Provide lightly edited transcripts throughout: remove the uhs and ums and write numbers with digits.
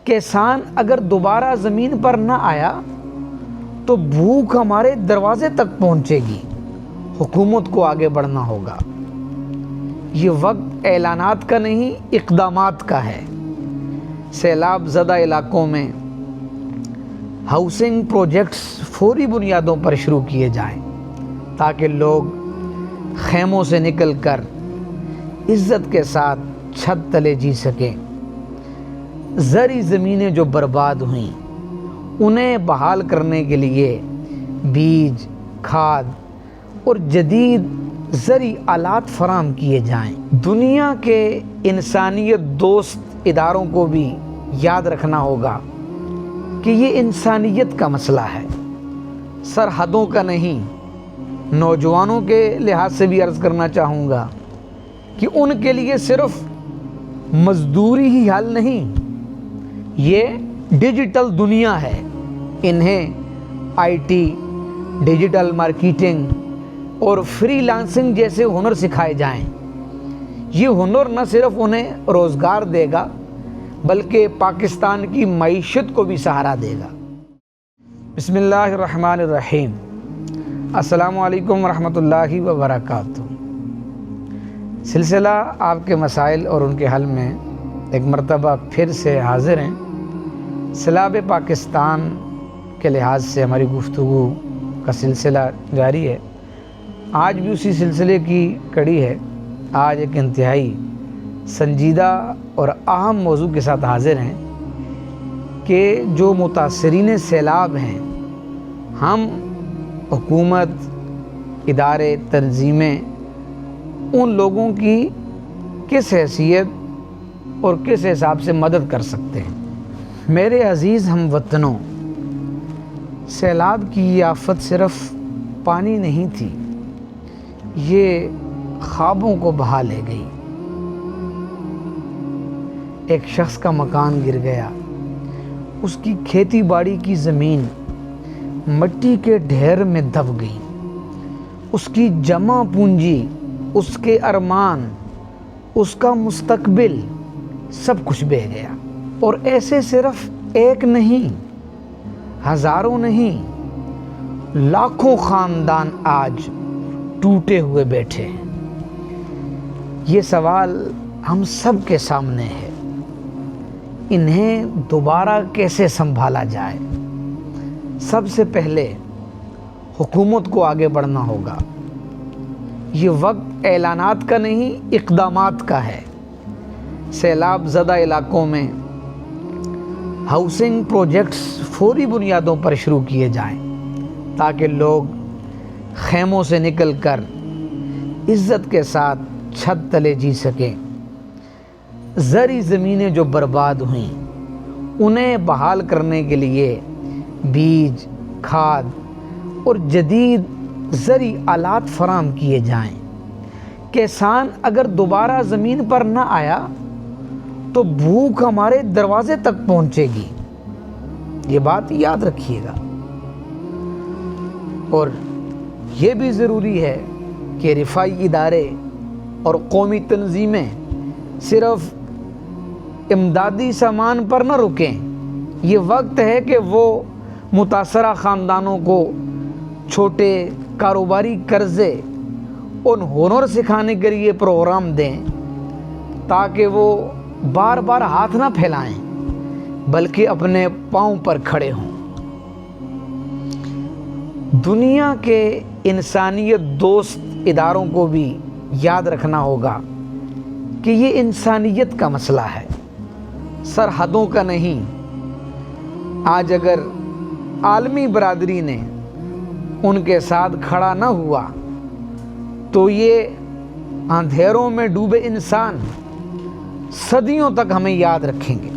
کسان اگر دوبارہ زمین پر نہ آیا تو بھوک ہمارے دروازے تک پہنچے گی۔ حکومت کو آگے بڑھنا ہوگا۔ یہ وقت اعلانات کا نہیں، اقدامات کا ہے۔ سیلاب زدہ علاقوں میں ہاؤسنگ پروجیکٹس فوری بنیادوں پر شروع کیے جائیں تاکہ لوگ خیموں سے نکل کر عزت کے ساتھ چھت تلے جی سکیں۔ زرعی زمینیں جو برباد ہوئیں انہیں بحال کرنے کے لیے بیج، کھاد اور جدید زرعی آلات فراہم کیے جائیں۔ دنیا کے انسانیت دوست اداروں کو بھی یاد رکھنا ہوگا کہ یہ انسانیت کا مسئلہ ہے، سرحدوں کا نہیں۔ نوجوانوں کے لحاظ سے بھی عرض کرنا چاہوں گا کہ ان کے لیے صرف مزدوری ہی حل نہیں، یہ ڈیجیٹل دنیا ہے۔ انہیں آئی ٹی، ڈیجیٹل مارکیٹنگ اور فری لانسنگ جیسے ہنر سکھائے جائیں۔ یہ ہنر نہ صرف انہیں روزگار دے گا بلکہ پاکستان کی معیشت کو بھی سہارا دے گا۔ بسم اللہ الرحمن الرحیم۔ السلام علیکم ورحمۃ اللہ وبرکاتہ۔ سلسلہ آپ کے مسائل اور ان کے حل میں ایک مرتبہ پھر سے حاضر ہیں۔ سیلاب پاکستان کے لحاظ سے ہماری گفتگو کا سلسلہ جاری ہے۔ آج بھی اسی سلسلے کی کڑی ہے۔ آج ایک انتہائی سنجیدہ اور اہم موضوع کے ساتھ حاضر ہیں کہ جو متاثرین سیلاب ہیں، ہم حکومت، ادارے، تنظیمیں ان لوگوں کی کس حیثیت اور کس حساب سے مدد کر سکتے ہیں۔ میرے عزیز ہم وطنوں، سیلاب کی یہ آفت صرف پانی نہیں تھی، یہ خوابوں کو بہا لے گئی۔ ایک شخص کا مکان گر گیا، اس کی کھیتی باڑی کی زمین مٹی کے ڈھیر میں دب گئی، اس کی جمع پونجی، اس کے ارمان، اس کا مستقبل سب کچھ بہہ گیا۔ اور ایسے صرف ایک نہیں، ہزاروں نہیں، لاکھوں خاندان آج ٹوٹے ہوئے بیٹھے ہیں۔ یہ سوال ہم سب کے سامنے ہے، انہیں دوبارہ کیسے سنبھالا جائے؟ سب سے پہلے حکومت کو آگے بڑھنا ہوگا۔ یہ وقت اعلانات کا نہیں، اقدامات کا ہے۔ سیلاب زدہ علاقوں میں ہاؤسنگ پروجیکٹس فوری بنیادوں پر شروع کیے جائیں تاکہ لوگ خیموں سے نکل کر عزت کے ساتھ چھت تلے جی سکیں۔ زرعی زمینیں جو برباد ہوئیں انہیں بحال کرنے کے لیے بیج، کھاد اور جدید زرعی آلات فراہم کیے جائیں۔ کسان اگر دوبارہ زمین پر نہ آیا تو بھوک ہمارے دروازے تک پہنچے گی۔ یہ بات یاد رکھیے گا۔ اور یہ بھی ضروری ہے کہ رفاعی ادارے اور قومی تنظیمیں صرف امدادی سامان پر نہ رکیں۔ یہ وقت ہے کہ وہ متاثرہ خاندانوں کو چھوٹے کاروباری قرضے اور ہنر سکھانے کے لیے پروگرام دیں تاکہ وہ بار بار ہاتھ نہ پھیلائیں بلکہ اپنے پاؤں پر کھڑے ہوں۔ دنیا کے انسانیت دوست اداروں کو بھی یاد رکھنا ہوگا کہ یہ انسانیت کا مسئلہ ہے، سرحدوں کا نہیں۔ آج اگر عالمی برادری نے ان کے ساتھ کھڑا نہ ہوا تو یہ اندھیروں میں ڈوبے انسان صدیوں تک ہمیں یاد رکھیں گے۔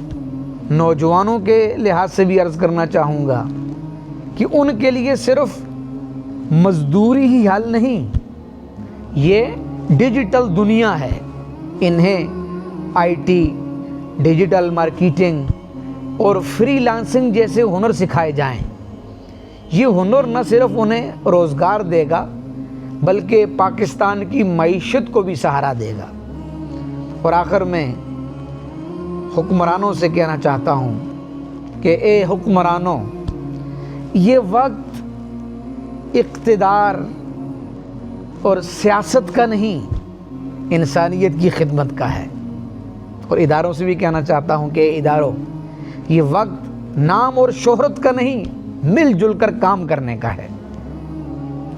نوجوانوں کے لحاظ سے بھی عرض کرنا چاہوں گا کہ ان کے لیے صرف مزدوری ہی حل نہیں، یہ ڈیجیٹل دنیا ہے۔ انہیں آئی ٹی، ڈیجیٹل مارکیٹنگ اور فری لانسنگ جیسے ہنر سکھائے جائیں۔ یہ ہنر نہ صرف انہیں روزگار دے گا بلکہ پاکستان کی معیشت کو بھی سہارا دے گا۔ اور آخر میں حکمرانوں سے کہنا چاہتا ہوں کہ اے حکمرانوں، یہ وقت اقتدار اور سیاست کا نہیں، انسانیت کی خدمت کا ہے۔ اور اداروں سے بھی کہنا چاہتا ہوں کہ اداروں، یہ وقت نام اور شہرت کا نہیں، مل جل کر کام کرنے کا ہے۔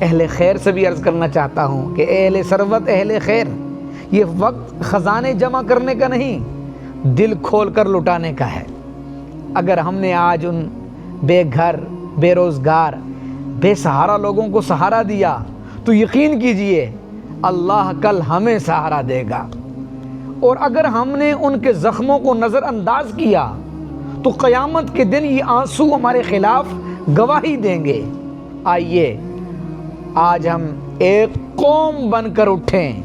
اہل خیر سے بھی عرض کرنا چاہتا ہوں کہ اہل ثروت، اہل خیر، یہ وقت خزانے جمع کرنے کا نہیں، دل کھول کر لٹانے کا ہے۔ اگر ہم نے آج ان بے گھر، بے روزگار، بے سہارا لوگوں کو سہارا دیا تو یقین کیجئے اللہ کل ہمیں سہارا دے گا، اور اگر ہم نے ان کے زخموں کو نظر انداز کیا تو قیامت کے دن یہ آنسو ہمارے خلاف گواہی دیں گے۔ آئیے آج ہم ایک قوم بن کر اٹھیں،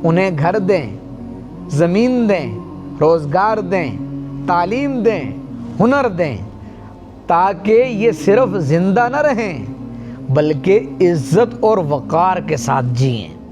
انہیں گھر دیں، زمین دیں، روزگار دیں، تعلیم دیں، ہنر دیں، تاکہ یہ صرف زندہ نہ رہیں بلکہ عزت اور وقار کے ساتھ جئیں۔